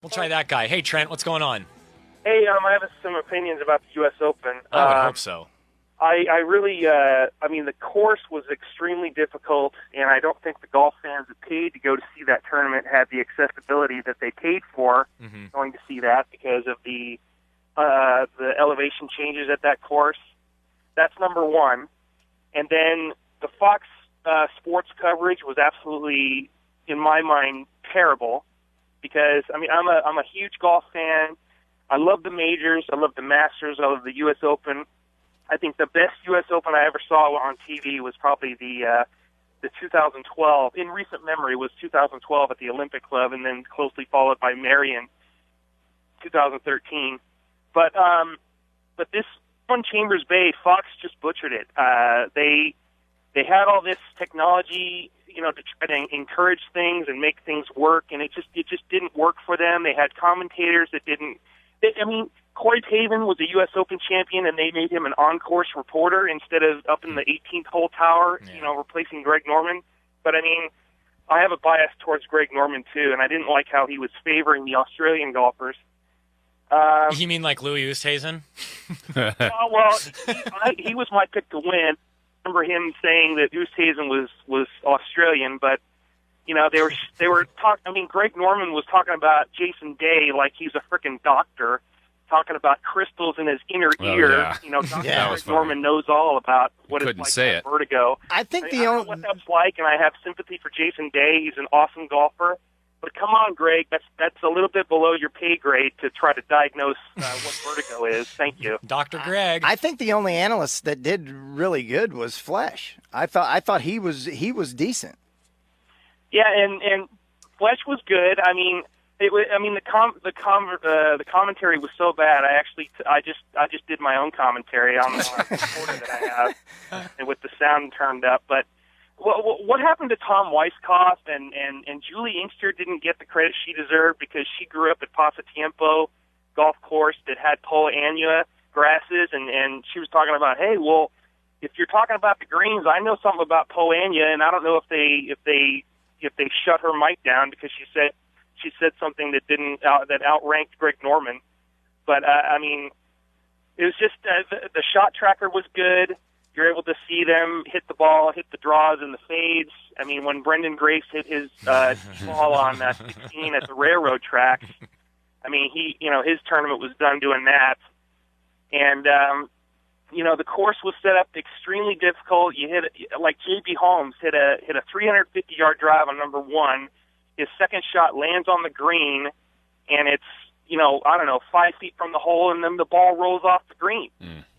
We'll try that guy. Hey, Trent, what's going on? Hey, I have some opinions about the U.S. Open. I would hope so. I really, the course was extremely difficult, and I don't think the golf fans that paid to go to see that tournament had the accessibility that they paid for going to see that because of the elevation changes at that course. That's number one. And then the Fox sports coverage was absolutely, in my mind, terrible because, I'm a huge golf fan. I love the majors. I love the Masters. I love the U.S. Open. I think the best U.S. Open I ever saw on TV was probably the 2012, in recent memory, was 2012 at the Olympic Club, and then closely followed by Marion, 2013. But this on Chambers Bay, Fox just butchered it. They had all this technology, to try to encourage things and make things work, and it just didn't work for them. They had commentators that didn't. Corey Pavin was a U.S. Open champion, and they made him an on-course reporter instead of up in the 18th hole tower, replacing Greg Norman. But, I have a bias towards Greg Norman, too, and I didn't like how he was favoring the Australian golfers. You mean like Louis Oosthuizen? He was my pick to win. I remember him saying that Oosthuizen was Australian, but they were talking. Greg Norman was talking about Jason Day like he's a freaking doctor, talking about crystals in his inner ear. Yeah. Dr. Greg Norman knows all about what it's like to have vertigo. I think I know what that's like, and I have sympathy for Jason Day. He's an awesome golfer. But come on, Greg, that's a little bit below your pay grade to try to diagnose what vertigo is. Thank you, Dr. Greg. I think the only analyst that did really good was Flesh. I thought he was decent. Yeah, and Fletch was good. The commentary was so bad. I just did my own commentary on the recorder that I have, and with the sound turned up. But what happened to Tom Weisskopf and Julie Inkster didn't get the credit she deserved because she grew up at Pasatiempo golf course that had Poa annua grasses, and she was talking about, hey, well, if you're talking about the greens, I know something about Poa annua, and I don't know if they shut her mic down because she said something that outranked Greg Norman. But it was just the shot tracker was good. You're able to see them hit the ball, hit the draws and the fades. When Brendan Grace hit his ball on 16 at the railroad tracks, his tournament was done doing that. And the course was set up extremely difficult. You hit like J.B. Holmes hit a 350-yard drive on number one. His second shot lands on the green, and it's 5 feet from the hole, and then the ball rolls off the green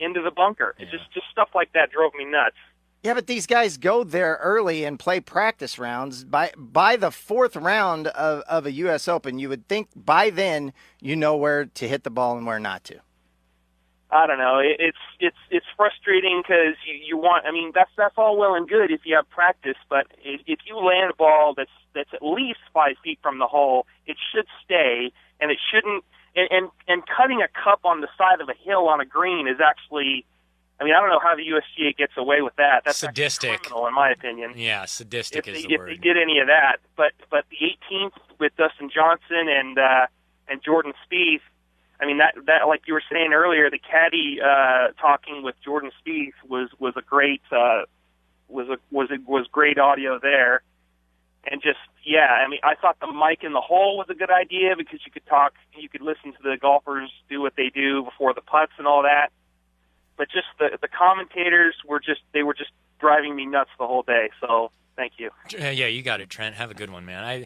into the bunker. Yeah. It's just stuff like that drove me nuts. Yeah, but these guys go there early and play practice rounds. By the fourth round of a U.S. Open, you would think by then you know where to hit the ball and where not to. I don't know. It's frustrating because you want. That's all well and good if you have practice, but if you land a ball that's at least 5 feet from the hole, it should stay, and it shouldn't. And cutting a cup on the side of a hill on a green is actually. I don't know how the USGA gets away with that. That's sadistic, criminal, in my opinion. Yeah, sadistic is the word. If they did any of that, but the 18th with Dustin Johnson and Jordan Spieth. That like you were saying earlier, the caddy talking with Jordan Spieth was a great was great audio there, and just I thought the mic in the hole was a good idea because you could listen to the golfers do what they do before the putts and all that, but just the commentators were just driving me nuts the whole day. So thank you. Yeah, you got it, Trent. Have a good one, man.